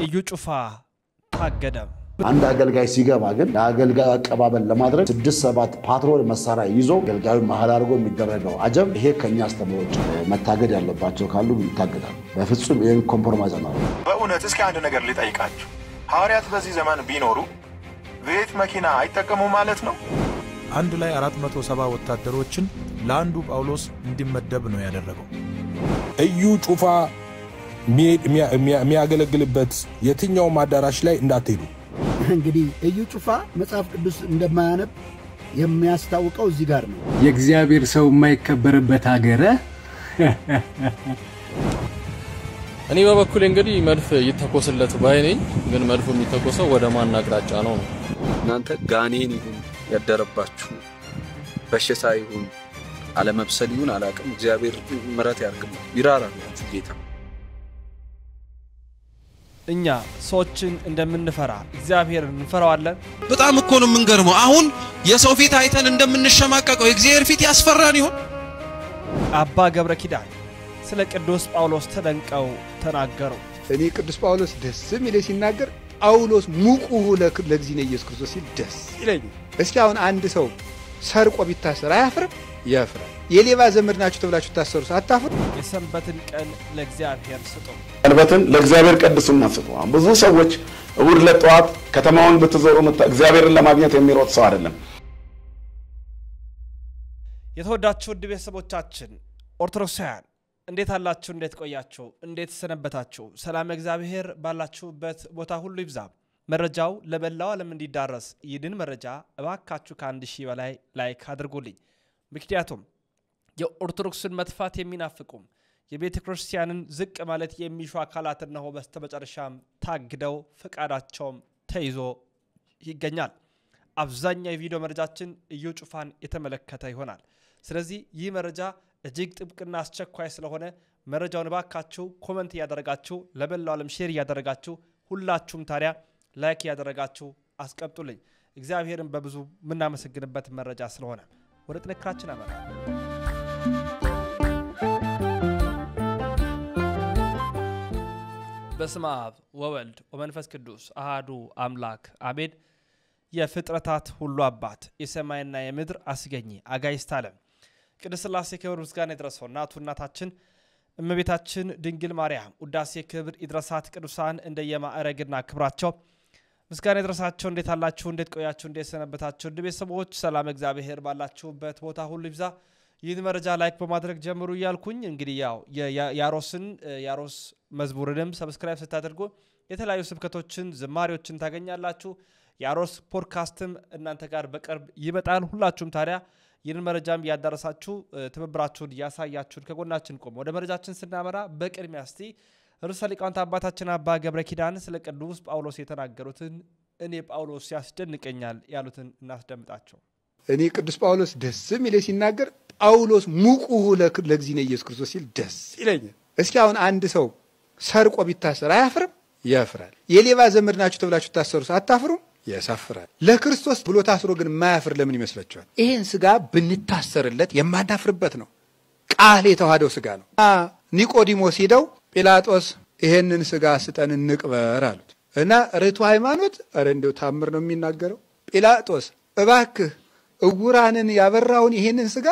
እዩ ጩፋ ታገደ። አንድ አገልጋይ ሲገባ ግን የአገልጋይ አቀባበል ለማድረግ 6-7 ፓትሮል መሳሪያ ይዞ አገልጋዩ መሃል አድርጎ የሚደረገው አጀብ ይሄ ከኛ አስተምሮች መታገድ ያለባቸው ካሉ ይታገዳሉ። በፍጹም ይሄን ኮምፕሮማይዝ አናደርግም። በእውነት እስኪ አንድ ነገር ልጠይቃችሁ። ሐዋርያት በዚህ ዘመን ቢኖሩ ቤት መኪና አይጠቀሙ ማለት ነው? አንድ ላይ 470 ወታደሮችን ለአንዱ ጳውሎስ እንዲመደብ ነው ያደረገው። እዩ ጩፋ የሚያገለግልበት የትኛው አዳራሽ ላይ እንዳትሄዱ። እንግዲህ እዩ ጩፋ መጽሐፍ ቅዱስ እንደማያነብ የሚያስታውቀው እዚህ ጋር ነው። የእግዚአብሔር ሰው የማይከበርበት ሀገር እኔ በበኩሌ እንግዲህ መልፍ ይተኮስለት ባይነኝ፣ ግን መልፉ የሚተኮሰው ወደ ማን አቅጣጫ ነው? እናንተ ጋኔን ይሁን ያደረባችሁ በሽታ ይሁን አለመብሰል ይሁን አላቅም፣ እግዚአብሔር ምሕረት ያርግም ይራራላችሁ ጌታ። እኛ ሰዎችን እንደምንፈራ እግዚአብሔርን እንፈራዋለን። በጣም እኮ ነው የምንገርመው። አሁን የሰው ፊት አይተን እንደምንሸማቀቀው የእግዚአብሔር ፊት ያስፈራን ይሆን? አባ ገብረ ኪዳን ስለ ቅዱስ ጳውሎስ ተደንቀው ተናገሩ። እኔ ቅዱስ ጳውሎስ ደስ የሚለኝ ሲናገር ጳውሎስ ሙቁሁ ለእግዚእነ ኢየሱስ ክርስቶስ ሲል ደስ ይለኛል። እስኪ አሁን አንድ ሰው ሰርቆ ቢታሰር አያፍርም? ያፍራል። የሌባ ዘመድ ናችሁ ተብላችሁ ታሰሩ አታፍሩ? የሰንበትን ቀን ለእግዚአብሔር ስጡ። ሰንበትን ለእግዚአብሔር ቀድሱና ስጡ። ብዙ ሰዎች እሁድ ለጠዋት ከተማውን በተዘሩ እግዚአብሔርን ለማግኘት የሚሮጥ ሰው አይደለም። የተወዳችሁ ውድ ቤተሰቦቻችን ኦርቶዶክሳውያን እንዴት አላችሁ? እንዴት ቆያችሁ? እንዴት ሰነበታችሁ? ሰላም እግዚአብሔር ባላችሁበት ቦታ ሁሉ ይብዛ። መረጃው ለበላው ዓለም እንዲዳረስ ይድን መረጃ እባካችሁ ከ1000 በላይ ላይክ አድርጉልኝ። ምክንያቱም የኦርቶዶክስን መጥፋት የሚናፍቁም የቤተ ክርስቲያንን ዝቅ ማለት የሚሹ አካላት ነው በስተመጨረሻም ታግደው ፈቃዳቸውም ተይዞ ይገኛል። አብዛኛው የቪዲዮ መረጃችን እዩ ጩፋን የተመለከተ ይሆናል። ስለዚህ ይህ መረጃ እጅግ ጥብቅና አስቸኳይ ስለሆነ መረጃውን እባካችሁ ኮሜንት ያደረጋችሁ ለበላው ዓለም ሼር ያደረጋችሁ ሁላችሁም ታዲያ ላይክ ያደረጋችሁ አስቀምጡልኝ። እግዚአብሔርን በብዙ ምናመሰግንበት መረጃ ስለሆነ ወደ ጥንክራችን አመራ። በስመ አብ ወወልድ ወመንፈስ ቅዱስ አሐዱ አምላክ አሜን። የፍጥረታት ሁሉ አባት የሰማይና የምድር አስገኚ አጋዕዝተ ዓለም ቅድስት ሥላሴ ክብር ምስጋና ይድረሰው። እናታችን እመቤታችን ድንግል ማርያም ውዳሴ ክብር ይድረሳት። ቅዱሳን እንደየማዕረግና ክብራቸው ምስጋና ይድረሳቸው። እንዴት አላችሁ? እንዴት ቆያችሁ? እንዴት ሰነበታችሁ? እንደ ቤተሰቦች ሰላም እግዚአብሔር ባላችሁበት ቦታ ሁሉ ይብዛ። ይህን መረጃ ላይክ በማድረግ ጀምሩ እያልኩኝ እንግዲህ ያው ያሮስ መዝሙርንም ሰብስክራይብ ስታደርጉ የተለያዩ ስብከቶችን ዝማሬዎችን ታገኛላችሁ። ያሮስ ፖድካስትም እናንተ ጋር በቅርብ ይመጣል። ሁላችሁም ታዲያ ይህን መረጃም ያዳረሳችሁ ትብብራችሁን ያሳያችሁን ከጎናችን ቆሙ። ወደ መረጃችን ስናመራ በቅድሚያ እስቲ ርዕሰ ሊቃውንት አባታችን አባ ገብረ ኪዳን ስለ ቅዱስ ጳውሎስ የተናገሩትን እኔ ጳውሎስ ያስደንቀኛል ያሉትን እናስደምጣቸው። እኔ ቅዱስ ጳውሎስ ደስ የሚለኝ ሲናገር ጳውሎስ ሙቁሁ ለእግዚእነ ኢየሱስ ክርስቶስ ሲል ደስ ይለኛል። እስኪ አሁን አንድ ሰው ሰርቆ ቢታሰር አያፍርም? ያፍራል። የሌባ ዘመድ ናችሁ ተብላችሁ ታሰሩ አታፍሩም? ያሳፍራል። ለክርስቶስ ብሎ ታስሮ ግን ማያፍር ለምን ይመስላችኋል? ይሄን ስጋ ብንታሰርለት የማናፍርበት ነው። ቃል የተዋሃደው ስጋ ነው። ኒቆዲሞስ ሄደው ጲላጦስ ይሄንን ስጋ ስጠን እንቅበር አሉት እና ርቱ ሃይማኖት አረ እንደው ታምር ነው የሚናገረው። ጲላጦስ እባክህ እውራንን ያበራውን ይሄንን ስጋ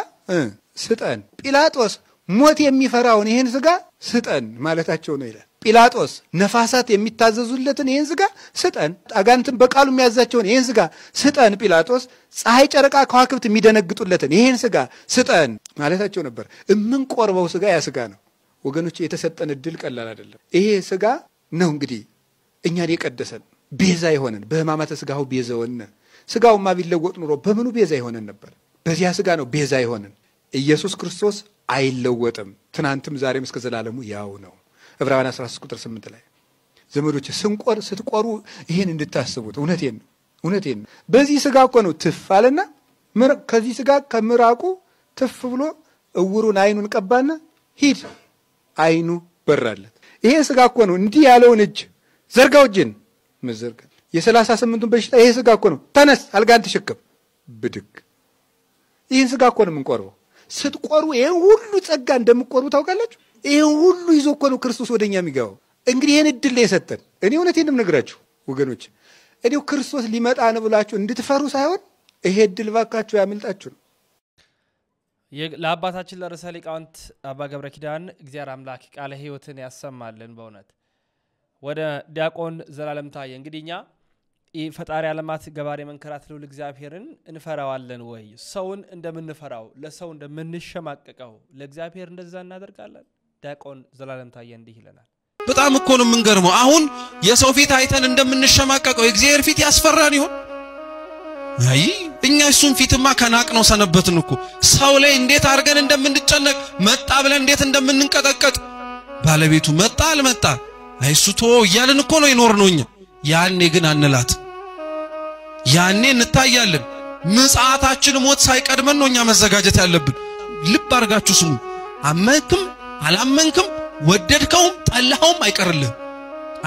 ስጠን፣ ጲላጦስ ሞት የሚፈራውን ይሄን ስጋ ስጠን ማለታቸው ነው ይላል። ጲላጦስ ነፋሳት የሚታዘዙለትን ይሄን ስጋ ስጠን፣ አጋንንትን በቃሉ የሚያዛቸውን ይሄን ስጋ ስጠን፣ ጲላጦስ ፀሐይ ጨረቃ ከዋክብት የሚደነግጡለትን ይሄን ስጋ ስጠን ማለታቸው ነበር። እምንቆርበው ስጋ ያ ስጋ ነው ወገኖች። የተሰጠን እድል ቀላል አይደለም። ይሄ ስጋ ነው እንግዲህ እኛን የቀደሰን ቤዛ ይሆነን። በሕማማተ ስጋው ቤዛውነ ስጋውማ ቢለወጥ ኑሮ በምኑ ቤዛ ይሆነን ነበር? በዚያ ስጋ ነው ቤዛ ይሆነን። ኢየሱስ ክርስቶስ አይለወጥም፣ ትናንትም ዛሬም እስከ ዘላለሙ ያው ነው። ዕብራውያን 13:8 ላይ ዘመዶች ስትቆሩ ይሄን እንድታስቡት እውነቴን ነው። በዚህ ስጋ እኮ ነው ትፍ አለና ከዚህ ስጋ ከምራቁ ትፍ ብሎ እውሩን አይኑን ቀባና ሂድ አይኑ በራለት። ይሄ ስጋ እኮ ነው እንዲህ ያለውን እጅ ዘርጋው እጅን መዘርጋ የ38ቱን በሽታ ይሄ ስጋ እኮ ነው ተነስ አልጋን ተሸከም ብድግ። ይሄን ስጋ እኮ ነው የምንቆርበው። ስትቆሩ ይሄን ሁሉ ጸጋ እንደምትቆርቡ ታውቃላችሁ? ይሄን ሁሉ ይዞ እኮ ነው ክርስቶስ ወደኛ የሚገባው። እንግዲህ ይሄን እድል ላይ የሰጠን እኔ እውነቴን ነው የምነግራችሁ ወገኖች እዲው ክርስቶስ ሊመጣ ነው ብላችሁ እንድትፈሩ ሳይሆን ይሄ ድል ባካችሁ ያመልጣችሁ ነው ለአባታችን ለርዕሰ ሊቃውንት አባ ገብረ ኪዳን እግዚአብሔር አምላክ ቃለ ሕይወትን ያሰማልን በእውነት ወደ ዲያቆን ዘላለም ታየ እንግዲህኛ ፈጣሪ ዓለማት ገባሬ መንከራት ልዑል እግዚአብሔርን እንፈራዋለን ወይ ሰውን እንደምንፈራው ለሰው እንደምንሸማቀቀው ለእግዚአብሔር እንደዛ እናደርጋለን ዲያቆን ዘላለም ታየ እንዲህ ይለናል በጣም እኮ ነው የምንገርመው አሁን የሰው ፊት አይተን እንደምንሸማቀቀው እግዚአብሔር ፊት ያስፈራን ይሆን አይ እኛ እሱን ፊትማ ከናቅ ነው ሰነበትን እኮ ሰው ላይ እንዴት አርገን እንደምንጨነቅ መጣ ብለን እንዴት እንደምንንቀጠቀጥ ባለቤቱ መጣ አልመጣ አይሱቶ ይያልን እኮ ነው ይኖርነውኛ ያኔ ግን አንላት ያኔ እንታያለን ምጽአታችን ሞት ሳይቀድመን ነውኛ መዘጋጀት ያለብን ልብ አርጋችሁ ስሙ አመንክም አላመንክም ወደድከውም ጠላኸውም አይቀርልህ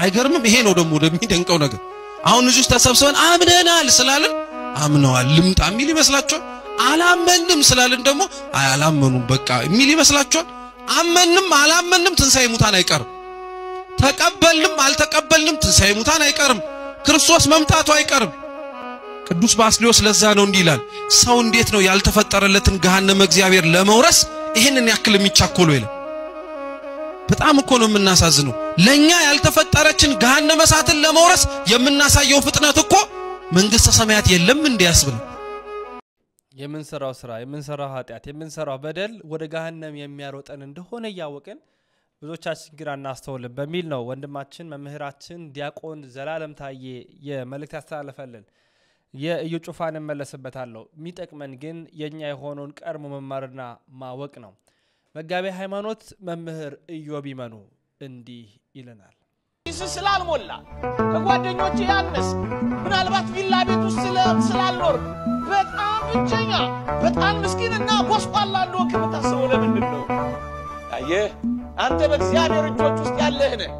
አይገርምም ይሄ ነው ደግሞ ደሚደንቀው ነገር አሁን እዚህ ተሰብስበን አምነናል ስላልን አምነዋል ልምጣ ሚል ይመስላችኋል አላመንም ስላልን ደግሞ አላመኑም በቃ ሚል ይመስላችኋል አመንም አላመንም ትንሳኤ ሙታን አይቀርም ተቀበልንም አልተቀበልንም ትንሳኤ ሙታን አይቀርም ክርስቶስ መምጣቱ አይቀርም ቅዱስ ባስልዮስ ለዛ ነው እንዲላል ሰው እንዴት ነው ያልተፈጠረለትን ገሃነመ እግዚአብሔር ለመውረስ ይሄንን ያክል የሚቻኮሉ ይላል በጣም እኮ ነው የምናሳዝነው ለኛ ያልተፈጠረችን ገሃነመ እሳትን ለመውረስ የምናሳየው ፍጥነት እኮ መንግስተ ሰማያት የለም እንዲያስብል የምንሰራው ስራ የምንሰራው ኃጢአት የምንሰራው በደል ወደ ገሃነም የሚያሮጠን እንደሆነ ያወቀን ብዙዎቻችን ግራ እናስተውልን በሚል ነው ወንድማችን መምህራችን ዲያቆን ዘላለም ታየ የመልእክት ያስተላለፈልን የኢዩ ጩፋን መለስበታለሁ የሚጠቅመን ግን የኛ የሆነውን ቀርሞ መማርና ማወቅ ነው መጋቤ ሃይማኖት መምህር ኢዮብ ይመኑ እንዲህ ይለናል ስላልሞላ ከጓደኞቼ ያነስ ምናልባት ቪላ ቤት ውስጥ ስላልኖር በጣም ብቸኛ በጣም ምስኪንና ጎስቋላ እንደሆንክ የምታስበው ለምንድን ነው አየህ አንተ በእግዚአብሔር እጆች ውስጥ ያለህ ነህ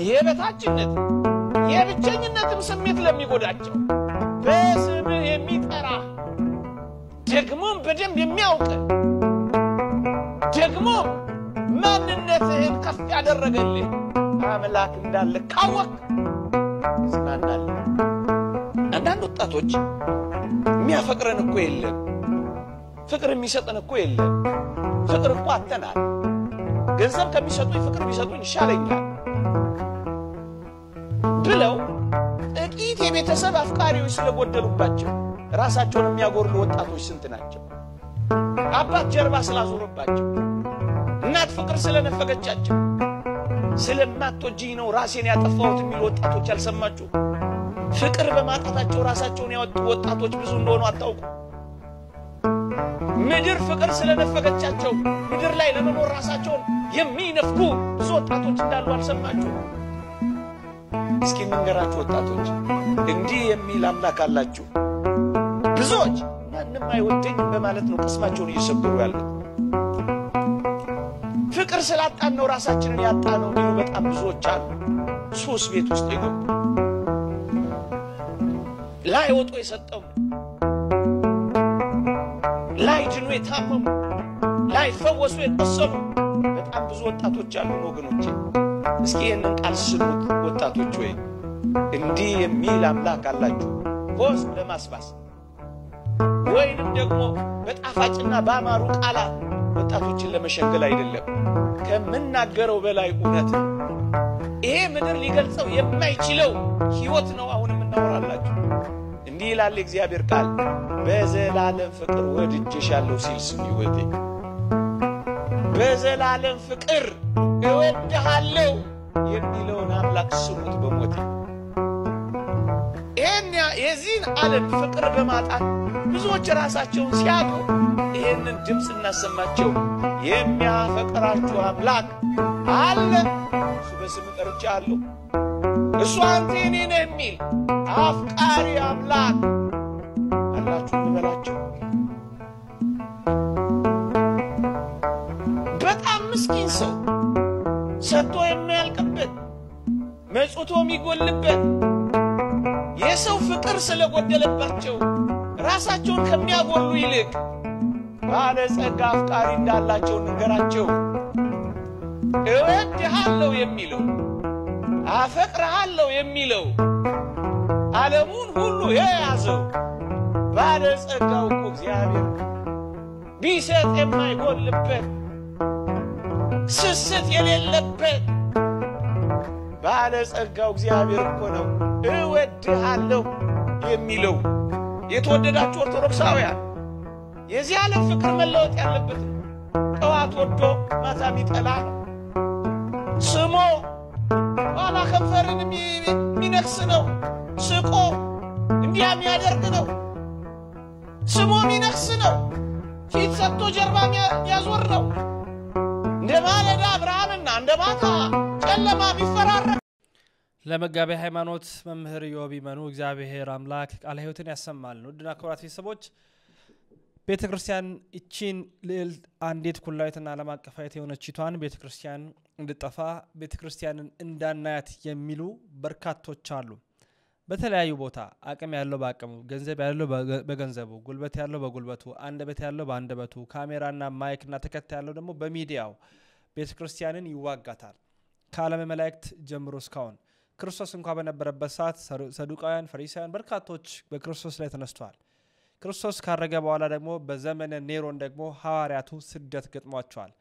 የበታችነት የብቸኝነትም ስሜት ለሚጎዳቸው በስምህ የሚጠራ ደግሞም በደንብ የሚያውቅ ደግሞ ማንነትህን ከፍ ያደረገልህ አምላክ እንዳለ ካወቅ ስናናል አንዳንድ ወጣቶች የሚያፈቅረን እኮ የለም ፍቅር የሚሰጠን እኮ የለም ፍቅር እኮ አተናል ገንዘብ ከሚሰጡኝ ፍቅር ቢሰጡኝ ይሻለኛል ብለው ጥቂት የቤተሰብ አፍቃሪዎች ስለጎደሉባቸው ራሳቸውን የሚያጎርሉ ወጣቶች ስንት ናቸው አባት ጀርባ ስላዞረባቸው እናት ፍቅር ስለነፈገቻቸው ስለማትወጂኝ ነው ራሴን ያጠፋሁት የሚሉ ወጣቶች አልሰማችሁ ፍቅር በማጣታቸው ራሳቸውን ያወጡ ወጣቶች ብዙ እንደሆኑ አታውቁ ምድር ፍቅር ስለነፈገቻቸው ምድር ላይ ለመኖር ራሳቸውን የሚነፍጉ ብዙ ወጣቶች እንዳሉ አልሰማችሁ እስኪ መንገራችሁ ወጣቶች እንዲህ የሚል አምላክ አላችሁ ብዙዎች ማንንም አይወደኝም በማለት ነው ቅስማቸውን እየሰበሩ ያሉት ፍቅር ስላጣን ነው ራሳችንን ያጣነው ነው በጣም ብዙዎች አሉ ሱስ ቤት ውስጥ ይገቡ ላይ ወጦ የሰጠው ላይ ድኑ የታመሙ ላይ ፈወሱ የቆሰሉ በጣም ብዙ ወጣቶች አሉ ወገኖቼ እስኪ ይህንን ቃል ስሙት ወጣቶች ወይ እንዲህ የሚል አምላክ አላችሁ ሆስ ለማስባስ ወይንም ደግሞ በጣፋጭና ባማሩ ቃላት ወጣቶችን ለመሸንገል አይደለም ከምናገረው በላይ እውነት ይሄ ምድር ሊገልጸው የማይችለው ህይወት ነው አሁንም እናወራላችሁ እንዲህ ይላል እግዚአብሔር ቃል በዘላለም ፍቅር ወድጄሻለሁ ሲል ስም ይወቴ በዘላለም ፍቅር እወድሃለሁ የሚለውን አምላክ ስሙት በሞቴ የዚህን ዓለም ፍቅር በማጣት ብዙዎች ራሳቸውን ሲያጡ ይሄንን ድምጽ እናሰማቸው የሚያፈቅራችሁ አምላክ አለ እሱ በስሙ ጠርቻለሁ እሱ አንተ እኔ ነህ የሚል አፍቃሪ አምላክ አላችሁ ልበላችሁ በጣም ምስኪን ሰው ሰጥቶ የሚያልቅበት መጽቶ የሚጎልበት የሰው ፍቅር ስለጎደለባቸው ራሳቸውን ከሚያጎሉ ይልቅ ባለጸጋ አፍቃሪ እንዳላቸው ንገራቸው እወድሃለሁ የሚለው አፈቅርሃለሁ የሚለው ዓለሙን ሁሉ የያዘው ባለጸጋው እኮ እግዚአብሔር ቢሰጥ የማይጎልበት ስስት የሌለበት ባለጸጋው እግዚአብሔር እኮ ነው እወድሃለሁ የሚለው። የተወደዳችሁ ኦርቶዶክሳውያን የዚህ ዓለም ፍቅር መለወጥ ያለበት ጠዋት ወዶ ማታ ሚጠላ ስሞ ኋላ ከንፈርን የሚነክስ ነው። ስቆ እንዲያ የሚያደርግ ነው። ስሞ የሚነክስ ነው። ፊት ሰጥቶ ጀርባ የሚያዞር ነው። እንደ ማለዳ ብርሃንና እንደ ማታ ጨለማ የሚፈራረቅ ለመጋቤ ሃይማኖት መምህር ኢዮብ ይመኑ እግዚአብሔር አምላክ ቃለ ሕይወትን ያሰማልን። ውድና ክቡራት ቤተሰቦች ቤተክርስቲያን እቺን ልዕልት አንዲት ኩላዊትና ዓለም አቀፋዊት የሆነችቷን ቤተክርስቲያን እንድጠፋ ቤተክርስቲያንን እንዳናያት የሚሉ በርካቶች አሉ። በተለያዩ ቦታ አቅም ያለው በአቅሙ፣ ገንዘብ ያለው በገንዘቡ፣ ጉልበት ያለው በጉልበቱ፣ አንደበት ያለው በአንደበቱ፣ ካሜራና ማይክና ተከታይ ያለው ደግሞ በሚዲያው ቤተክርስቲያንን ይዋጋታል። ከዓለም መላእክት ጀምሮ እስካሁን ክርስቶስ እንኳን በነበረበት ሰዓት ሰዱቃውያን፣ ፈሪሳውያን በርካቶች በክርስቶስ ላይ ተነስተዋል። ክርስቶስ ካረገ በኋላ ደግሞ በዘመነ ኔሮን ደግሞ ሐዋርያቱ ስደት ገጥሟቸዋል።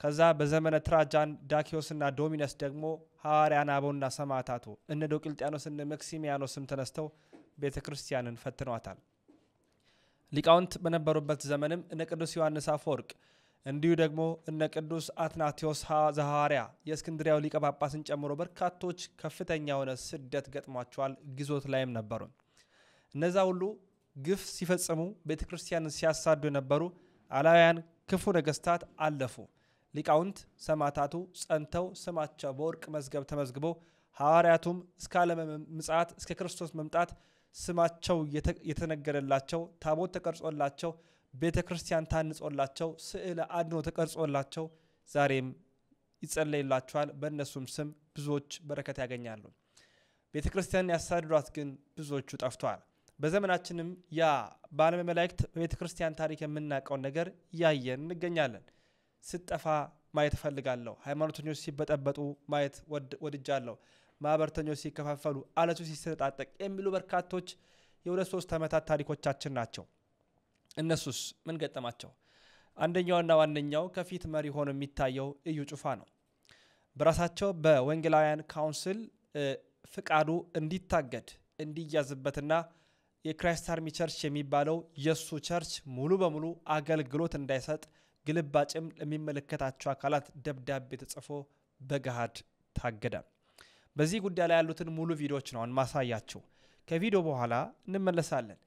ከዛ በዘመነ ትራጃን ዳኪዮስና ዶሚነስ ደግሞ ሐዋርያን አበውና ሰማዕታቱ እነ ዶቅልጥያኖስ እነ መክሲሚያኖስም ተነስተው ቤተክርስቲያንን ፈትነዋታል። ሊቃውንት በነበሩበት ዘመንም እነ ቅዱስ ዮሐንስ አፈወርቅ እንዲሁ ደግሞ እነ ቅዱስ አትናቴዎስ ዘሐዋርያ የእስክንድሪያው ሊቀ ጳጳስን ጨምሮ በርካቶች ከፍተኛ የሆነ ስደት ገጥሟቸዋል። ግዞት ላይም ነበሩ። እነዛ ሁሉ ግፍ ሲፈጽሙ ቤተክርስቲያንን ሲያሳዱ የነበሩ አላውያን ክፉ ነገስታት አለፉ። ሊቃውንት ሰማዕታቱ ጸንተው ስማቸው በወርቅ መዝገብ ተመዝግቦ ሐዋርያቱም እስከ ዓለም ምጽአት እስከ ክርስቶስ መምጣት ስማቸው የተነገረላቸው ታቦት ተቀርጾላቸው ቤተክርስቲያን ታንጾላቸው ስዕለ አድኖ ተቀርጾላቸው ዛሬም ይጸለይላቸዋል። በእነሱም ስም ብዙዎች በረከት ያገኛሉ። ቤተክርስቲያን ያሳድዷት ግን ብዙዎቹ ጠፍተዋል። በዘመናችንም ያ በዓለም መላእክት በቤተክርስቲያን ታሪክ የምናውቀውን ነገር ያየን እንገኛለን። ስጠፋ ማየት ፈልጋለሁ። ሃይማኖተኞች ሲበጠበጡ ማየት ወድጃለሁ። ማህበርተኞች ሲከፋፈሉ፣ አለቱ ሲሰጣጠቅ የሚሉ በርካቶች የ2-3 ዓመታት ታሪኮቻችን ናቸው። እነሱስ ምን ገጠማቸው? አንደኛውና ዋነኛው ከፊት መሪ ሆኖ የሚታየው እዩ ጩፋ ነው። በራሳቸው በወንጌላውያን ካውንስል ፍቃዱ እንዲታገድ እንዲያዝበትና የክራይስት አርሚ ቸርች የሚባለው የሱ ቸርች ሙሉ በሙሉ አገልግሎት እንዳይሰጥ ግልባጭም ለሚመለከታቸው አካላት ደብዳቤ ተጽፎ በገሃድ ታገደ። በዚህ ጉዳይ ላይ ያሉትን ሙሉ ቪዲዮዎች ነው ማሳያችሁ። ከቪዲዮ በኋላ እንመለሳለን።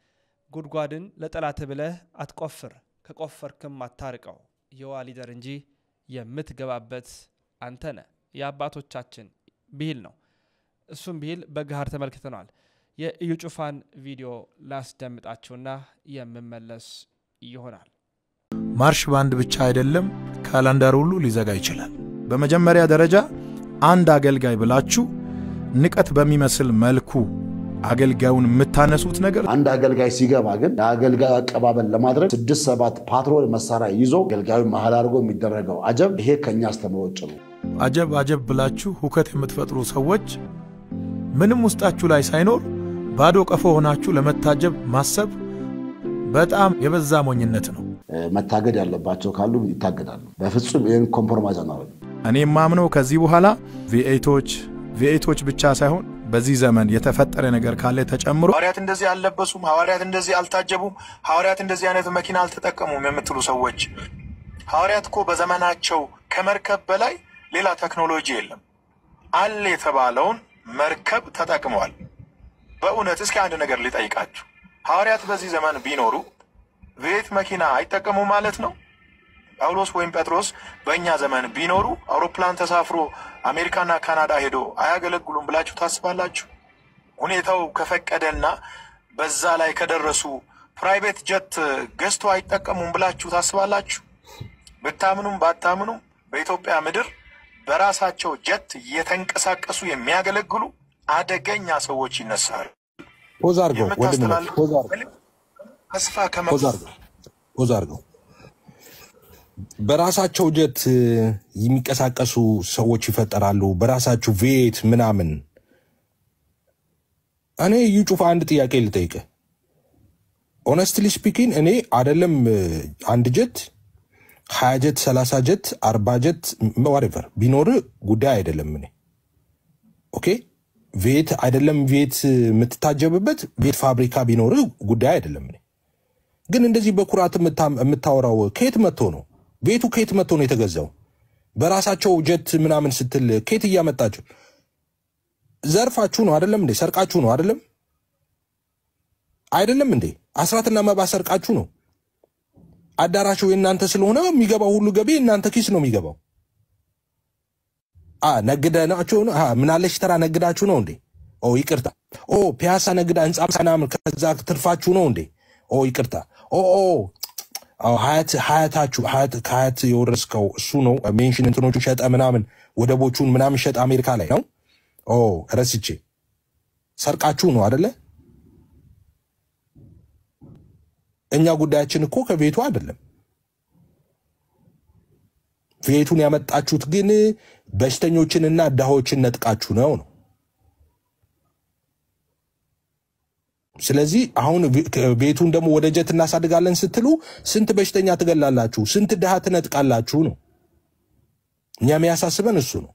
ጉድጓድን ለጠላት ብለህ አትቆፍር፣ ከቆፈርክም አታርቀው፣ የዋ ሊደር እንጂ የምትገባበት አንተ ነህ። የአባቶቻችን ብሂል ነው። እሱም ብሂል በገሃድ ተመልክተናል። የእዩ ጩፋን ቪዲዮ ላስደምጣችሁና የምመለስ ይሆናል። ማርሽ ባንድ ብቻ አይደለም ካላንደር ሁሉ ሊዘጋ ይችላል። በመጀመሪያ ደረጃ አንድ አገልጋይ ብላችሁ ንቀት በሚመስል መልኩ አገልጋዩን የምታነሱት ነገር አንድ አገልጋይ ሲገባ ግን የአገልጋዩ አቀባበል ለማድረግ 6-7 ፓትሮል መሳሪያ ይዞ አገልጋዩን መሃል አድርጎ የሚደረገው አጀብ ይሄ ከኛ አስተምሮች ነው። አጀብ ብላችሁ ሁከት የምትፈጥሩ ሰዎች ምንም ውስጣችሁ ላይ ሳይኖር ባዶ ቀፎ ሆናችሁ ለመታጀብ ማሰብ በጣም የበዛ ሞኝነት ነው። መታገድ ያለባቸው ካሉ ይታገዳሉ። በፍጹም ይሄን ኮምፕሮማይዝ አናደርግም። እኔ ማምነው ከዚህ በኋላ ቪኤቶች ብቻ ሳይሆን በዚህ ዘመን የተፈጠረ ነገር ካለ ተጨምሮ ሐዋርያት እንደዚህ አልለበሱም፣ ሐዋርያት እንደዚህ አልታጀቡም፣ ሐዋርያት እንደዚህ አይነት መኪና አልተጠቀሙም የምትሉ ሰዎች ሐዋርያት እኮ በዘመናቸው ከመርከብ በላይ ሌላ ቴክኖሎጂ የለም። አለ የተባለውን መርከብ ተጠቅመዋል። በእውነት እስኪ አንድ ነገር ሊጠይቃችሁ፣ ሐዋርያት በዚህ ዘመን ቢኖሩ ቤት መኪና አይጠቀሙ ማለት ነው? ጳውሎስ ወይም ጴጥሮስ በእኛ ዘመን ቢኖሩ አውሮፕላን ተሳፍሮ አሜሪካና ካናዳ ሄዶ አያገለግሉም ብላችሁ ታስባላችሁ? ሁኔታው ከፈቀደና በዛ ላይ ከደረሱ ፕራይቬት ጀት ገዝቶ አይጠቀሙም ብላችሁ ታስባላችሁ? ብታምኑም ባታምኑም በኢትዮጵያ ምድር በራሳቸው ጀት እየተንቀሳቀሱ የሚያገለግሉ አደገኛ ሰዎች ይነሳሉ። ፖዛርጎ ተስፋ ፖዛርጎ በራሳቸው ጀት የሚንቀሳቀሱ ሰዎች ይፈጠራሉ። በራሳቸው ቬት ምናምን። እኔ እዩ ጩፋ አንድ ጥያቄ ልጠይቅ። ኦነስትሊ ስፒኪንግ እኔ አይደለም አንድ ጀት 20 ጀት 30 ጀት 40 ጀት whatever ቢኖር ጉዳይ አይደለም። እኔ ኦኬ ቬት አይደለም ቬት የምትታጀብበት ቬት ፋብሪካ ቢኖር ጉዳይ አይደለም። እኔ ግን እንደዚህ በኩራት የምታወራው ከየት መጥቶ ነው? ቤቱ ከየት መጥቶ ነው የተገዛው? በራሳቸው ጀት ምናምን ስትል ከየት እያመጣችሁ? ዘርፋችሁ ነው አይደለም እንዴ? ሰርቃችሁ ነው አይደለም? አይደለም እንዴ? አስራትና መባ ሰርቃችሁ ነው። አዳራሹ የእናንተ ስለሆነ የሚገባው ሁሉ ገቢ እናንተ ኪስ ነው የሚገባው። ነግደናችሁ ነው? ምናለሽ ተራ ነግዳችሁ ነው እንዴ? ይቅርታ። ፒያሳ ነግዳ ህንጻ ምናምን ከዛ ትርፋችሁ ነው እንዴ? ይቅርታ። ሀያት የወረስከው እሱ ነው። ሜንሽን እንትኖቹ ሸጠ ምናምን ወደቦቹን ምናምን ሸጠ አሜሪካ ላይ ነው። ረስቼ ሰርቃችሁ ነው አይደለ? እኛ ጉዳያችን እኮ ከቤቱ አይደለም። ቤቱን ያመጣችሁት ግን በሽተኞችንና ድሃዎችን ነጥቃችሁ ነው። ስለዚህ አሁን ቤቱን ደግሞ ወደ ጀት እናሳድጋለን ስትሉ ስንት በሽተኛ ትገላላችሁ? ስንት ድሃ ትነጥቃላችሁ ነው። እኛ የሚያሳስበን እሱ ነው።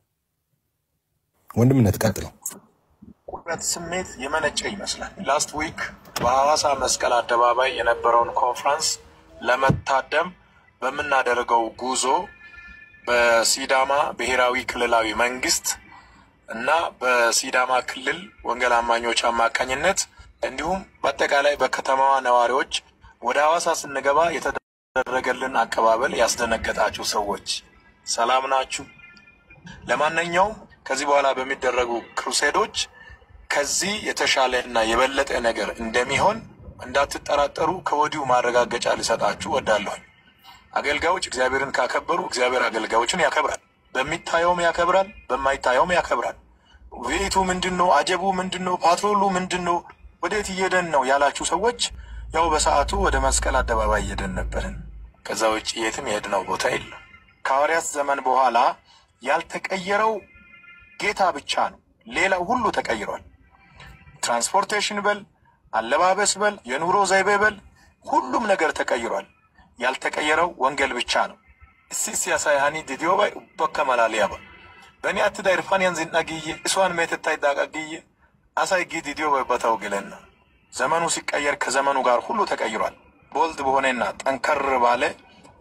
ወንድምነት ቀጥለው። ቁርበት ስሜት የመነጨ ይመስላል። ላስት ዊክ በሐዋሳ መስቀል አደባባይ የነበረውን ኮንፈረንስ ለመታደም በምናደርገው ጉዞ በሲዳማ ብሔራዊ ክልላዊ መንግስት እና በሲዳማ ክልል ወንጌል አማኞች አማካኝነት እንዲሁም በአጠቃላይ በከተማዋ ነዋሪዎች ወደ ሐዋሳ ስንገባ የተደረገልን አቀባበል ያስደነገጣችሁ ሰዎች ሰላም ናችሁ? ለማንኛውም ከዚህ በኋላ በሚደረጉ ክሩሴዶች ከዚህ የተሻለና የበለጠ ነገር እንደሚሆን እንዳትጠራጠሩ ከወዲሁ ማረጋገጫ ልሰጣችሁ ወዳለሁ። አገልጋዮች እግዚአብሔርን ካከበሩ እግዚአብሔር አገልጋዮችን ያከብራል። በሚታየውም ያከብራል፣ በማይታየውም ያከብራል። ቤቱ ምንድነው? አጀቡ ምንድነው? ፓትሮሉ ምንድነው? ወዴት እየደን ነው ያላችሁ ሰዎች ያው በሰዓቱ ወደ መስቀል አደባባይ እየደን ነበርን። ከዛ ውጭ የትም የሄድነው ቦታ የለም። ከሐዋርያት ዘመን በኋላ ያልተቀየረው ጌታ ብቻ ነው። ሌላው ሁሉ ተቀይሯል። ትራንስፖርቴሽን በል፣ አለባበስ በል፣ የኑሮ ዘይቤ በል፣ ሁሉም ነገር ተቀይሯል። ያልተቀየረው ወንጌል ብቻ ነው። ሲያሳ ያኒ ዲዲዮባይ በከማላሊያባ በእኔ አትዳይርፋን ያንዝናግዬ እሷን ሜትታይ ዳቃግዬ አሳይ ዲዲዮባይ በታው ግለና ዘመኑ ሲቀየር ከዘመኑ ጋር ሁሉ ተቀይሯል። ቦልድ በሆነና ጠንከር ባለ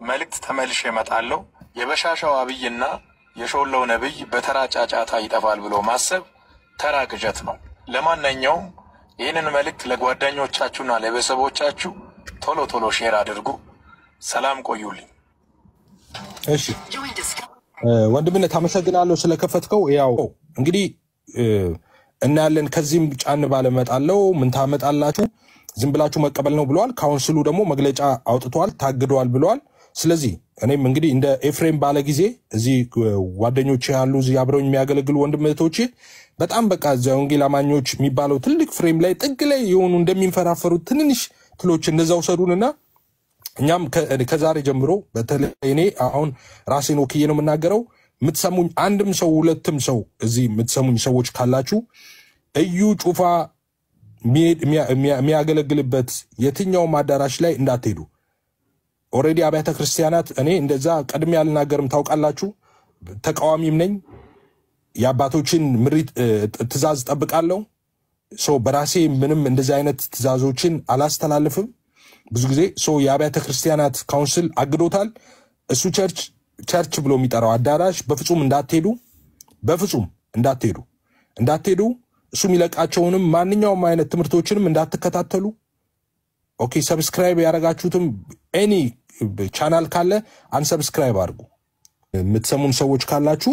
መልእክት ተመልሼ እመጣለሁ። የበሻሻው አብይና የሾለው ነብይ በተራ ጫጫታ ይጠፋል ብሎ ማሰብ ተራ ቅዠት ነው። ለማንኛውም ይህንን መልእክት ለጓደኞቻችሁና ለቤተሰቦቻችሁ ቶሎ ቶሎ ሼር አድርጉ። ሰላም ቆዩልኝ። እሺ ወንድምነት አመሰግናለሁ ስለከፈትከው። ያው እንግዲህ እናያለን። ከዚህም ጫን ባለ መጣለው ምን ታመጣላችሁ? ዝም ብላችሁ መቀበል ነው ብለዋል። ካውንስሉ ደግሞ መግለጫ አውጥቷል፣ ታግደዋል ብለዋል። ስለዚህ እኔም እንግዲህ እንደ ኤፍሬም ባለ ጊዜ እዚህ ጓደኞቼ ያሉ እዚህ አብረውኝ የሚያገለግሉ ወንድምቶቼ በጣም በቃ ወንጌል አማኞች የሚባለው ትልቅ ፍሬም ላይ ጥግ ላይ የሆኑ እንደሚንፈራፈሩት ትንንሽ ትሎች እንደዛ ወሰዱንና እኛም ከዛሬ ጀምሮ በተለይ እኔ አሁን ራሴን ወክዬ ነው የምናገረው። የምትሰሙኝ አንድም ሰው ሁለትም ሰው እዚህ የምትሰሙኝ ሰዎች ካላችሁ እዩ ጩፋ የሚያገለግልበት የትኛውም አዳራሽ ላይ እንዳትሄዱ። ኦሬዲ አብያተ ክርስቲያናት እኔ እንደዛ ቀድሜ አልናገርም ታውቃላችሁ። ተቃዋሚም ነኝ። የአባቶችን ምሪት ትእዛዝ ጠብቃለሁ። በራሴ ምንም እንደዚህ አይነት ትእዛዞችን አላስተላልፍም። ብዙ ጊዜ የአብያተ ክርስቲያናት ካውንስል አግዶታል። እሱ ቸርች ብሎ የሚጠራው አዳራሽ በፍጹም እንዳትሄዱ፣ በፍጹም እንዳትሄዱ። እሱ የሚለቃቸውንም ማንኛውም አይነት ትምህርቶችንም እንዳትከታተሉ። ኦኬ ሰብስክራይብ ያደረጋችሁትም ኤኒ ቻናል ካለ አንሰብስክራይብ አድርጉ። የምትሰሙን ሰዎች ካላችሁ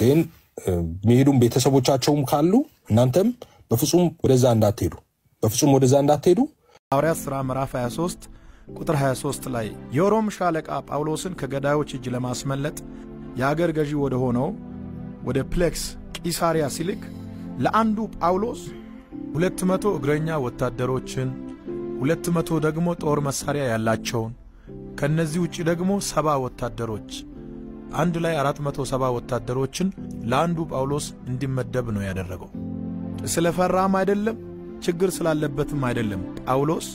ግን የሚሄዱም ቤተሰቦቻቸውም ካሉ እናንተም በፍጹም ወደዛ እንዳትሄዱ። ሐዋርያት ሥራ ምዕራፍ 23 ቁጥር 23 ላይ የሮም ሻለቃ ጳውሎስን ከገዳዮች እጅ ለማስመለጥ የአገር ገዢ ወደ ሆነው ወደ ፕሌክስ ቂሳሪያ ሲልክ ለአንዱ ጳውሎስ 200 እግረኛ ወታደሮችን 200 ደግሞ ጦር መሳሪያ ያላቸውን ከነዚህ ውጪ ደግሞ 70 ወታደሮች አንድ ላይ 470 ወታደሮችን ለአንዱ ጳውሎስ እንዲመደብ ነው ያደረገው። ስለፈራም አይደለም ችግር ስላለበትም አይደለም። ጳውሎስ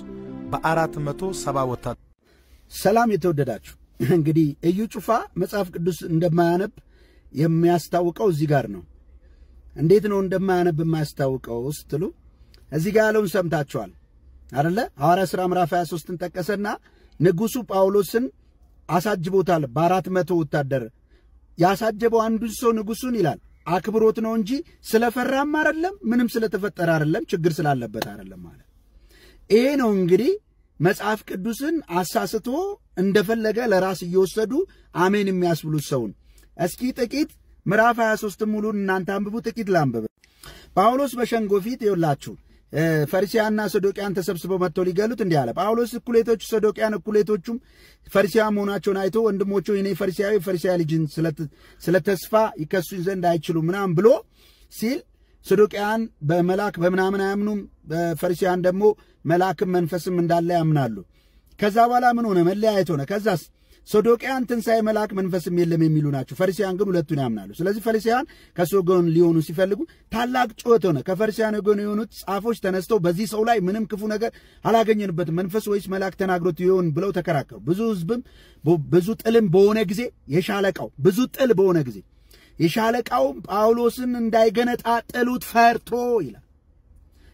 በ470 ወታደሮች ሰላም የተወደዳችሁ እንግዲህ እዩ ጩፋ መጽሐፍ ቅዱስ እንደማያነብ የሚያስታውቀው እዚህ ጋር ነው። እንዴት ነው እንደማያነብ የማያስታውቀው ስትሉ እዚህ ጋር ያለውን ሰምታችኋል አይደለ? ሐዋርያ ሥራ ምዕራፍ 23ን ጠቀሰና ንጉሡ ጳውሎስን አሳጅቦታል በ400 ወታደር። ያሳጀበው አንዱ ሰው ንጉሡን ይላል አክብሮት ነው እንጂ ስለፈራም አይደለም፣ ምንም ስለተፈጠረ አይደለም፣ ችግር ስላለበት አይደለም ማለት። ይሄ ነው እንግዲህ መጽሐፍ ቅዱስን አሳስቶ እንደፈለገ ለራስ እየወሰዱ አሜን የሚያስብሉት ሰውን። እስኪ ጥቂት ምዕራፍ 23 ሙሉን እናንተ አንብቡ፣ ጥቂት ላንብብ። ጳውሎስ በሸንጎ ፊት ይውላችሁ ፈሪሳውያንና ሰዶቅያን ተሰብስበው መጥተው ሊገሉት እንዲህ አለ። ጳውሎስ እኩሌቶቹ ሰዶቅያን እኩሌቶቹም ፈሪሳውያን መሆናቸውን አይቶ ወንድሞቼ እኔ ፈሪሳዊ ልጅን ስለ ተስፋ ይከሱኝ ዘንድ አይችሉም ምናምን ብሎ ሲል ሰዶቅያን በመላክ በምናምን አያምኑም፣ በፈሪሳውያን ደግሞ መላክም መንፈስም እንዳለ ያምናሉ። ከዛ በኋላ ምን ሆነ? መለያየት ሆነ። ከዛስ ሰዶቅያን ትንሣኤ መልአክ መንፈስም የለም የሚሉ ናቸው፣ ፈሪሳውያን ግን ሁለቱን ያምናሉ። ስለዚህ ፈሪሳውያን ከሱ ወገን ሊሆኑ ሲፈልጉ ታላቅ ጩኸት ሆነ። ከፈሪሳውያን ወገን የሆኑት ጻፎች ተነስተው በዚህ ሰው ላይ ምንም ክፉ ነገር አላገኘንበትም፣ መንፈስ ወይስ መልአክ ተናግሮት ይሆን ብለው ተከራከሩ። ብዙ ጥልም በሆነ ጊዜ የሻለቃው ጳውሎስን እንዳይገነጣጥሉት ፈርቶ ይላል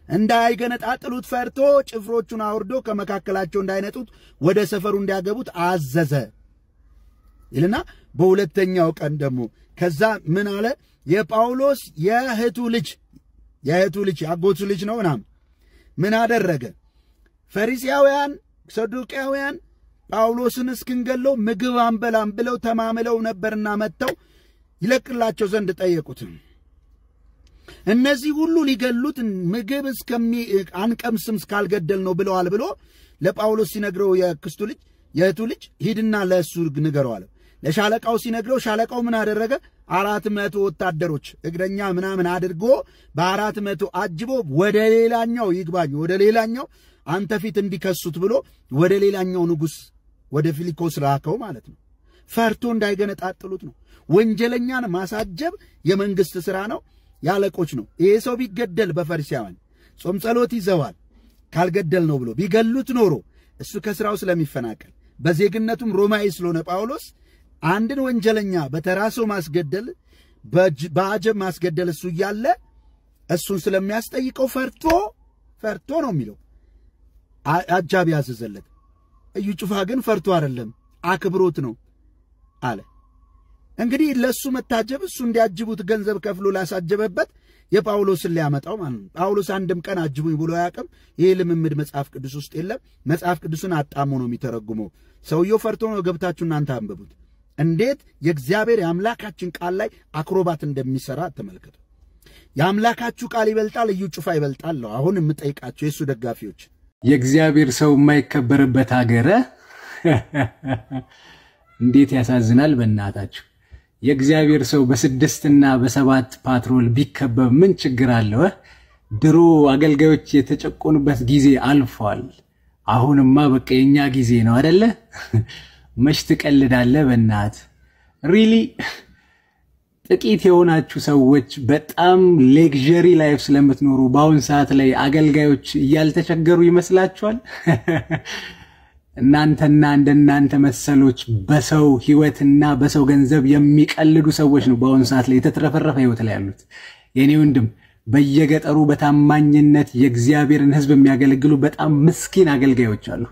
እንዳይገነጣጥሉት ፈርቶ ጭፍሮቹን አውርዶ ከመካከላቸው እንዳይነጡት ወደ ሰፈሩ እንዲያገቡት አዘዘ ይልና በሁለተኛው ቀን ደግሞ ከዛ ምን አለ? የጳውሎስ የእህቱ ልጅ ያጎቱ ልጅ ነው ምናምን ምን አደረገ? ፈሪሳውያን ሰዱቃውያን ጳውሎስን እስክንገለው ምግብ አንበላም ብለው ተማምለው ነበርና መጥተው ይለቅላቸው ዘንድ ጠየቁት። እነዚህ ሁሉ ሊገሉት ምግብ አንቀምስም እስካልገደል ነው ብለዋል ብሎ ለጳውሎስ ሲነግረው የእህቱ ልጅ ሂድና ለእሱ ንገረው አለ። ለሻለቃው ሲነግረው ሻለቃው ምን አደረገ? 400 ወታደሮች እግረኛ ምናምን አድርጎ በ400 አጅቦ ወደ ሌላኛው አንተ ፊት እንዲከሱት ብሎ ወደ ሌላኛው ንጉሥ ወደ ፊሊኮስ ላከው ማለት ነው። ፈርቶ እንዳይገነጣጥሉት ነው። ወንጀለኛን ማሳጀብ የመንግስት ሥራ ነው፣ ያለቆች ነው። ይሄ ሰው ቢገደል በፈሪሳውያን ጾም ጸሎት ይዘዋል ካልገደል ነው ብሎ ቢገሉት ኖሮ እሱ ከሥራው ስለሚፈናቀል በዜግነቱም ሮማዊ ስለሆነ ጳውሎስ አንድን ወንጀለኛ በተራሶ ማስገደል በአጀብ ማስገደል እሱ እያለ እሱን ስለሚያስጠይቀው ፈርቶ ነው የሚለው አጃቢ ያዘዘለት። እዩ ጩፋ ግን ፈርቶ አይደለም አክብሮት ነው አለ። እንግዲህ ለሱ መታጀብ እሱ እንዲያጅቡት ገንዘብ ከፍሎ ላሳጀበበት የጳውሎስን ሊያመጣው ማለት ነው። ጳውሎስ አንድም ቀን አጅቡኝ ብሎ ያቀም ይሄ ልምምድ መጽሐፍ ቅዱስ ውስጥ የለም። መጽሐፍ ቅዱስን አጣሞ ነው የሚተረጉመው። ሰውየው ፈርቶ ነው። ገብታችሁ እናንተ አንብቡት። እንዴት የእግዚአብሔር የአምላካችን ቃል ላይ አክሮባት እንደሚሰራ ተመልከቱ። የአምላካችሁ ቃል ይበልጣል፣ እዩ ጩፋ ይበልጣል። አሁን የምጠይቃችሁ የሱ ደጋፊዎች የእግዚአብሔር ሰው የማይከበርበት ሀገረ እንዴት ያሳዝናል በእናታችሁ። የእግዚአብሔር ሰው በ6 እና በ7 ፓትሮል ቢከበብ ምን ችግር አለው? ድሮ አገልጋዮች የተጨቆኑበት ጊዜ አልፏል። አሁንማ በቃ የኛ ጊዜ ነው አይደለ? መች ትቀልዳለህ በእናት ሪሊ። ጥቂት የሆናችሁ ሰዎች በጣም ሌክዠሪ ላይፍ ስለምትኖሩ በአሁን ሰዓት ላይ አገልጋዮች እያልተቸገሩ ይመስላችኋል? እናንተና እንደናንተ መሰሎች በሰው ህይወትና በሰው ገንዘብ የሚቀልዱ ሰዎች ነው በአሁን ሰዓት ላይ የተትረፈረፈ ህይወት ላይ ያሉት። የኔ ወንድም በየገጠሩ በታማኝነት የእግዚአብሔርን ህዝብ የሚያገለግሉ በጣም ምስኪን አገልጋዮች አሉ።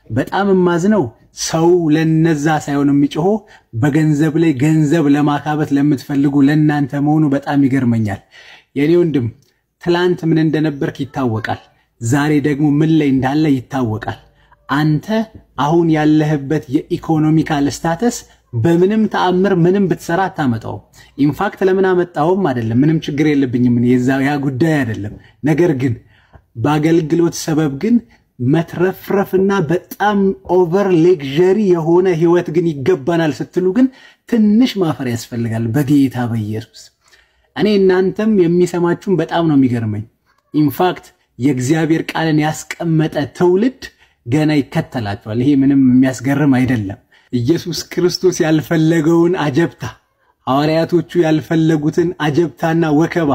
በጣም ማዝነው ሰው ለነዛ ሳይሆን የሚጮሆ በገንዘብ ላይ ገንዘብ ለማካበት ለምትፈልጉ ለናንተ መሆኑ በጣም ይገርመኛል። የኔ ወንድም ትላንት ምን እንደነበርክ ይታወቃል፣ ዛሬ ደግሞ ምን ላይ እንዳለ ይታወቃል። አንተ አሁን ያለህበት የኢኮኖሚካል ስታተስ በምንም ተአምር ምንም ብትሰራ አታመጣው። ኢንፋክት ለምን አመጣውም አይደለም፣ ምንም ችግር የለብኝም ያ ጉዳይ አይደለም። ነገር ግን በአገልግሎት ሰበብ ግን መትረፍረፍና በጣም ኦቨር ሌክዠሪ የሆነ ህይወት ግን ይገባናል ስትሉ ግን ትንሽ ማፈር ያስፈልጋል በጌታ በኢየሱስ። እኔ እናንተም የሚሰማችሁን በጣም ነው የሚገርመኝ። ኢንፋክት የእግዚአብሔር ቃልን ያስቀመጠ ትውልድ ገና ይከተላቸዋል። ይሄ ምንም የሚያስገርም አይደለም። ኢየሱስ ክርስቶስ ያልፈለገውን አጀብታ፣ ሐዋርያቶቹ ያልፈለጉትን አጀብታና ወከባ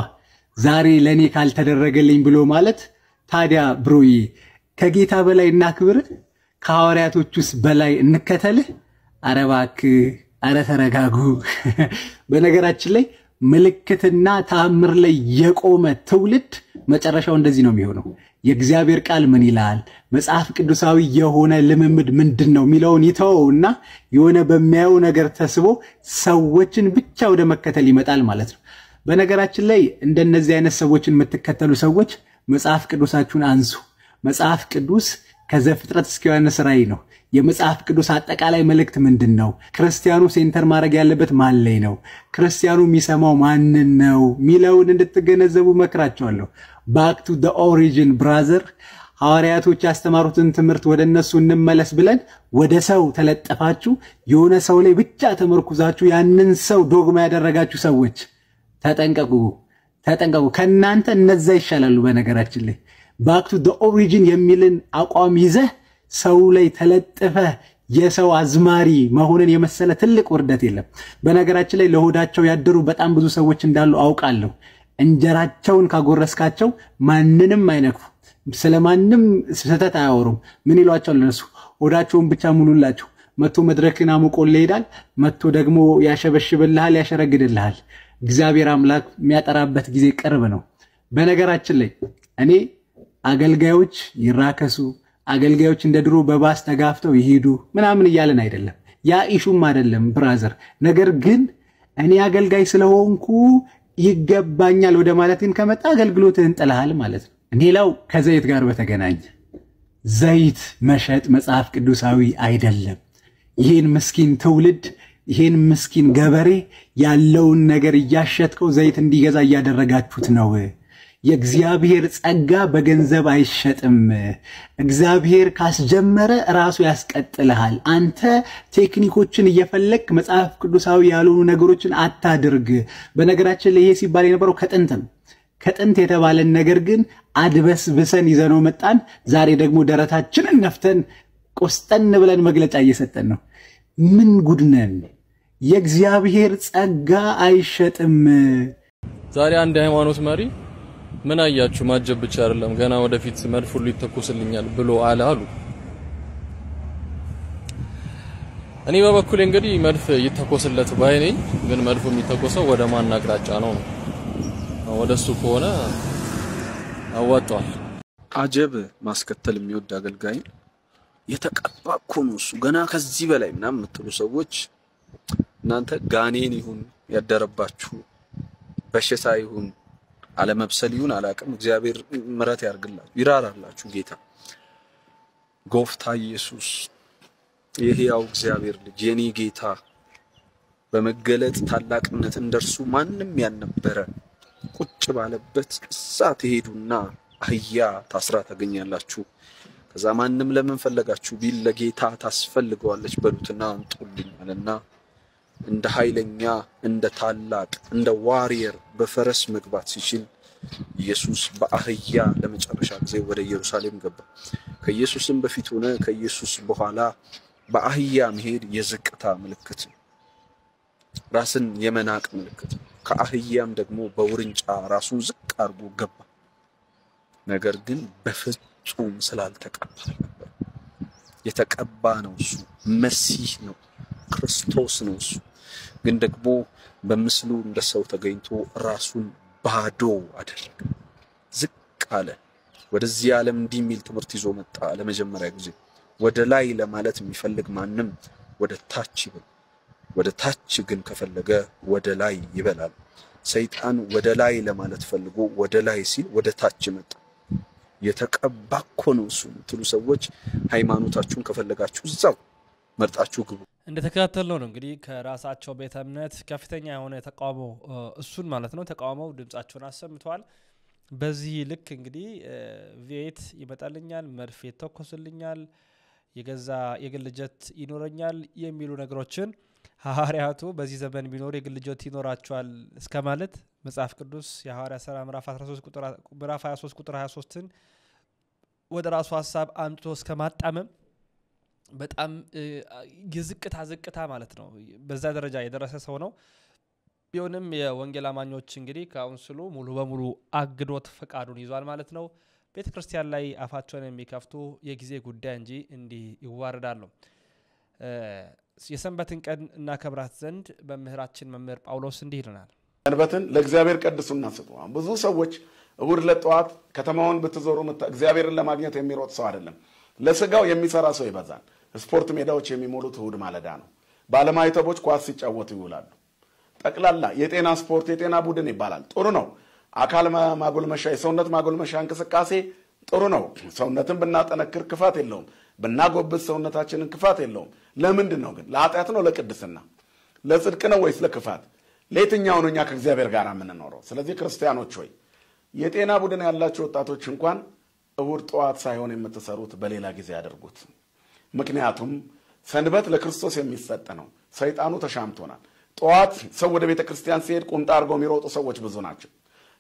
ዛሬ ለኔ ካልተደረገልኝ ብሎ ማለት ታዲያ ብሮዬ ከጌታ በላይ እናክብርህ? ከሐዋርያቶቹስ በላይ እንከተልህ? ኧረ እባክህ፣ ኧረ ተረጋጉ። በነገራችን ላይ ምልክትና ተአምር ላይ የቆመ ትውልድ መጨረሻው እንደዚህ ነው የሚሆነው። የእግዚአብሔር ቃል ምን ይላል፣ መጽሐፍ ቅዱሳዊ የሆነ ልምምድ ምንድነው የሚለውን ይተውና የሆነ በሚያየው ነገር ተስቦ ሰዎችን ብቻ ወደ መከተል ይመጣል ማለት ነው። በነገራችን ላይ እንደነዚህ አይነት ሰዎችን የምትከተሉ ሰዎች መጽሐፍ ቅዱሳችሁን አንሱ። መጽሐፍ ቅዱስ ከዘፍጥረት እስከ ዮሐንስ ራእይ ነው። የመጽሐፍ ቅዱስ አጠቃላይ መልእክት ምንድነው? ክርስቲያኑ ሴንተር ማድረግ ያለበት ማን ላይ ነው? ክርስቲያኑ የሚሰማው ማንን ነው ሚለውን እንድትገነዘቡ መክራቸዋለሁ። ባክ ቱ ዘ ኦሪጂን ብራዘር። ሐዋርያቶች ያስተማሩትን ትምህርት ወደ እነሱ እንመለስ ብለን ወደ ሰው ተለጠፋችሁ የሆነ ሰው ላይ ብቻ ተመርኩዛችሁ ያንን ሰው ዶግማ ያደረጋችሁ ሰዎች ተጠንቀቁ፣ ተጠንቀቁ። ከናንተ እነዛ ይሻላሉ። በነገራችን ላይ ባክ ቱ ዘ ኦሪጂን የሚልን አቋም ይዘህ ሰው ላይ ተለጥፈ የሰው አዝማሪ መሆንን የመሰለ ትልቅ ውርደት የለም። በነገራችን ላይ ለሆዳቸው ያደሩ በጣም ብዙ ሰዎች እንዳሉ አውቃለሁ። እንጀራቸውን ካጎረስካቸው ማንንም አይነክፉ፣ ስለማንም ስህተት አያወሩም። ምን ይሏቸው ለነሱ? ሆዳቸውን ብቻ ሙሉላቸው። መጥቶ መድረክን አሙቆል ይሄዳል። መጥቶ ደግሞ ያሸበሽብልሃል፣ ያሸረግድልሃል። እግዚአብሔር አምላክ የሚያጠራበት ጊዜ ቅርብ ነው። በነገራችን ላይ እኔ አገልጋዮች ይራከሱ፣ አገልጋዮች እንደ ድሮ በባስ ተጋፍተው ይሄዱ ምናምን እያለን አይደለም። ያ ኢሹም አይደለም ብራዘር። ነገር ግን እኔ አገልጋይ ስለሆንኩ ይገባኛል ወደ ማለትን ከመጣ አገልግሎትህን ጥለሃል ማለት ነው። ሌላው ከዘይት ጋር በተገናኘ ዘይት መሸጥ መጽሐፍ ቅዱሳዊ አይደለም። ይሄን ምስኪን ትውልድ፣ ይሄን ምስኪን ገበሬ ያለውን ነገር እያሸጥከው ዘይት እንዲገዛ እያደረጋችሁት ነው። የእግዚአብሔር ጸጋ በገንዘብ አይሸጥም። እግዚአብሔር ካስጀመረ ራሱ ያስቀጥልሃል። አንተ ቴክኒኮችን እየፈለክ መጽሐፍ ቅዱሳዊ ያልሆኑ ነገሮችን አታድርግ። በነገራችን ላይ ይሄ ሲባል የነበረው ከጥንት ነው። ከጥንት የተባለን ነገር ግን አድበስብሰን ይዘነው መጣን። ዛሬ ደግሞ ደረታችንን ነፍተን ቆስጠን ብለን መግለጫ እየሰጠን ነው። ምን ጉድነን? የእግዚአብሔር ጸጋ አይሸጥም። ዛሬ አንድ ሃይማኖት መሪ ምን አያችሁ ማጀብ ብቻ አይደለም ገና ወደፊት መድፍ ሁሉ ይተኮስልኛል ብሎ አለ አሉ። እኔ በበኩሌ እንግዲህ መድፍ ይተኮስለት ባይ ነኝ። ግን መድፉ የሚተኮሰው ወደ ማን አቅጣጫ ነው? ወደሱ ከሆነ አዋጣው። አጀብ ማስከተል የሚወድ አገልጋይ የተቀባ እኮ ነው እሱ ገና ከዚህ በላይ ምናምን የምትሉ ሰዎች እናንተ ጋኔን ይሁን ያደረባችሁ በሽታ ይሁን አለመብሰል ይሁን አላቅም እግዚአብሔር ምሕረት ያርግላችሁ ይራራላችሁ። ጌታ ጎፍታ ኢየሱስ የሕያው እግዚአብሔር ልጅ የኔ ጌታ በመገለጥ ታላቅነት እንደርሱ ማንም ያልነበረ ቁጭ ባለበት እዛ ትሄዱና አህያ ታስራ ታገኛላችሁ። ከዛ ማንም ለምን ፈለጋችሁ ቢል ለጌታ ታስፈልገዋለች በሉትና አንጡልኝ አለና እንደ ኃይለኛ እንደ ታላቅ እንደ ዋሪየር በፈረስ መግባት ሲችል ኢየሱስ በአህያ ለመጨረሻ ጊዜ ወደ ኢየሩሳሌም ገባ። ከኢየሱስም በፊት ሆነ ከኢየሱስ በኋላ በአህያ መሄድ የዝቅታ ምልክት ነው። ራስን የመናቅ ምልክት ነው። ከአህያም ደግሞ በውርንጫ ራሱን ዝቅ አድርጎ ገባ። ነገር ግን በፍጹም ስላልተቀባ ነበር። የተቀባ ነው እሱ፣ መሲህ ነው፣ ክርስቶስ ነው እሱ። ግን ደግሞ በምስሉ እንደ ሰው ተገኝቶ ራሱን ባዶ አደረገ፣ ዝቅ አለ። ወደዚህ ዓለም እንዲህ የሚል ትምህርት ይዞ መጣ ለመጀመሪያ ጊዜ። ወደ ላይ ለማለት የሚፈልግ ማንም ወደ ታች ይበል፣ ወደ ታች ግን ከፈለገ ወደ ላይ ይበላል። ሰይጣን ወደ ላይ ለማለት ፈልጎ ወደ ላይ ሲል ወደ ታች መጣ። የተቀባ እኮ ነው እሱ የምትሉ ሰዎች ሃይማኖታችሁን ከፈለጋችሁ እዛው መርጣችሁ ግቡ። እንደተከታተልነው ነው እንግዲህ ከራሳቸው ቤተ እምነት ከፍተኛ የሆነ ተቃውሞ እሱን ማለት ነው ተቃውመው ድምጻቸውን አሰምተዋል። በዚህ ልክ እንግዲህ ቪኤት ይመጣልኛል፣ መድፍ ይተኮስልኛል፣ የገዛ የግል ጀት ይኖረኛል የሚሉ ነገሮችን ሐዋርያቱ በዚህ ዘመን ቢኖር የግል ጀት ይኖራቸዋል እስከ ማለት መጽሐፍ ቅዱስ የሐዋርያ ሥራ ምዕራፍ 23 ቁጥር 23ን ወደ ራሱ ሐሳብ አምጥቶ እስከማጣመም በጣም ዝቅታ ማለት ነው በዛ ደረጃ የደረሰ ሰው ነው ቢሆንም የወንጌል አማኞች እንግዲህ ካውንስሉ ሙሉ በሙሉ አግዶት ፈቃዱን ይዟል ማለት ነው ቤተክርስቲያን ላይ አፋቸውን የሚከፍቱ የጊዜ ጉዳይ እንጂ እንዲህ ይዋረዳሉ የሰንበትን ቀን እናከብራት ዘንድ በመምህራችን መምህር ጳውሎስ እንዲህ ይለናል ሰንበትን ለእግዚአብሔር ቀድሱና ስጡ ብዙ ሰዎች እሁድ ለጠዋት ከተማውን ብትዞሩ እግዚአብሔርን ለማግኘት የሚሮጥ ሰው አይደለም ለስጋው የሚሰራ ሰው ይበዛል ስፖርት ሜዳዎች የሚሞሉት እሁድ ማለዳ ነው ባለማይተቦች ኳስ ሲጫወቱ ይውላሉ ጠቅላላ የጤና ስፖርት የጤና ቡድን ይባላል ጥሩ ነው አካል ማጎልመሻ የሰውነት ማጎልመሻ እንቅስቃሴ ጥሩ ነው ሰውነትን ብናጠነክር ክፋት የለውም ብናጎብስ ሰውነታችንን ክፋት የለውም ለምንድን ነው ግን ለኃጢአት ነው ለቅድስና ለጽድቅ ነው ወይስ ለክፋት ለየትኛው ነው እኛ ከእግዚአብሔር ጋር የምንኖረው ስለዚህ ክርስቲያኖች ሆይ የጤና ቡድን ያላችሁ ወጣቶች እንኳን እሁድ ጠዋት ሳይሆን የምትሰሩት በሌላ ጊዜ ያደርጉት ምክንያቱም ሰንበት ለክርስቶስ የሚሰጥ ነው ሰይጣኑ ተሻምቶናል ጠዋት ሰው ወደ ቤተ ክርስቲያን ሲሄድ ቁምጣ አርገው የሚሮጡ ሰዎች ብዙ ናቸው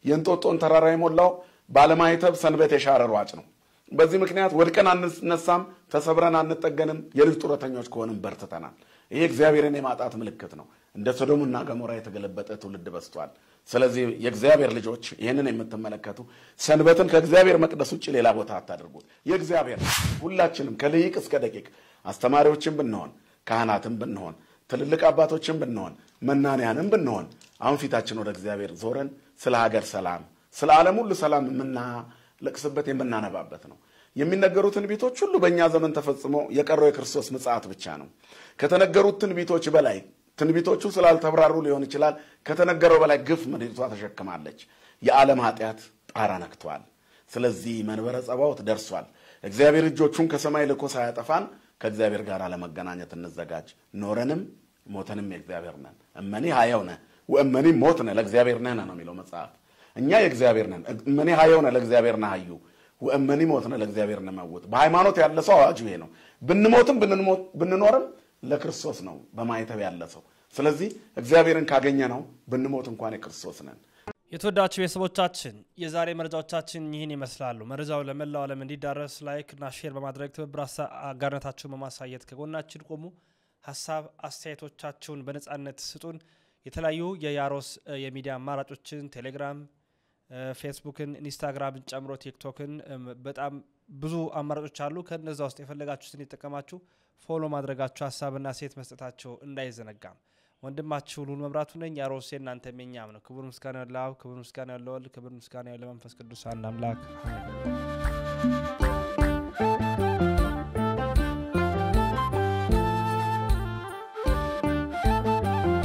የእንጦጦን ተራራ የሞላው ባለማይተብ ሰንበት የሻረ ሯጭ ነው በዚህ ምክንያት ወድቀን አንነሳም ተሰብረን አንጠገንም የልጅ ጡረተኞች ከሆንም በርትተናል ይሄ እግዚአብሔርን የማጣት ምልክት ነው እንደ ሶዶምና ገሞራ የተገለበጠ ትውልድ በስቷል ስለዚህ የእግዚአብሔር ልጆች ይሄንን የምትመለከቱ ሰንበትን ከእግዚአብሔር መቅደስ ውጪ ሌላ ቦታ አታድርጉት የእግዚአብሔር ሁላችንም ከልሂቅ እስከ ደቂቅ አስተማሪዎችን ብንሆን ካህናትን ብንሆን ትልልቅ አባቶችን ብንሆን መናንያንም ብንሆን አሁን ፊታችን ወደ እግዚአብሔር ዞረን ስለ ሀገር ሰላም ስለ ዓለም ሁሉ ሰላም የምናለቅስበት የምናነባበት ነው የሚነገሩትን ትንቢቶች ሁሉ በእኛ ዘመን ተፈጽሞ የቀረው የክርስቶስ ምጽአት ብቻ ነው ከተነገሩት ትንቢቶች በላይ ትንቢቶቹ ስላልተብራሩ ሊሆን ይችላል ከተነገረው በላይ ግፍ ምድሪቷ ተሸክማለች የዓለም ኃጢአት ጣራ ነክቷል ስለዚህ መንበረ ጸባዖት ደርሷል እግዚአብሔር እጆቹን ከሰማይ ልኮ ሳያጠፋን ከእግዚአብሔር ጋር ለመገናኘት እንዘጋጅ ኖረንም ሞተንም የእግዚአብሔር ነን እመኒ ሀየውነ ወእመኒ ሞትነ ለእግዚአብሔር ነን ነው የሚለው መጽሐፍ እኛ የእግዚአብሔር ነን እመኒ ሀየውነ ለእግዚአብሔር ነሐዩ ወእመኒ ሞትነ ለእግዚአብሔር ነመውት በሃይማኖት ያለ ሰው አዋጁ ይሄ ነው ብንሞትም ብንኖርም ለክርስቶስ ነው በማይተብ ያለ ሰው ስለዚህ እግዚአብሔርን ካገኘ ነው ብንሞት እንኳን የክርስቶስ ነን የተወዳችሁ ቤተሰቦቻችን የዛሬ መረጃዎቻችን ይህን ይመስላሉ መረጃው ለመላው ዓለም እንዲዳረስ ላይክ እና ሼር በማድረግ ትብብር አጋርነታችሁን በማሳየት ከጎናችን ቆሙ ሐሳብ አስተያየቶቻችሁን በነጻነት ስጡን የተለያዩ የያሮስ የሚዲያ አማራጮችን ቴሌግራም ፌስቡክን ኢንስታግራምን ጨምሮ ቲክቶክን በጣም ብዙ አማራጮች አሉ ከነዛ ውስጥ የፈለጋችሁትን ይተከማችሁ ፎሎ ማድረጋችሁ ሐሳብና ሴት መስጠታችሁ እንዳይዘነጋም ወንድማችሁ ሉል መብራቱ ነኝ ያሮስ እናንተ መኛም ነው ክቡር ምስጋና ለአብ ክቡር ምስጋና ለወልድ ክቡር ምስጋና ለመንፈስ ቅዱስ አንድ አምላክ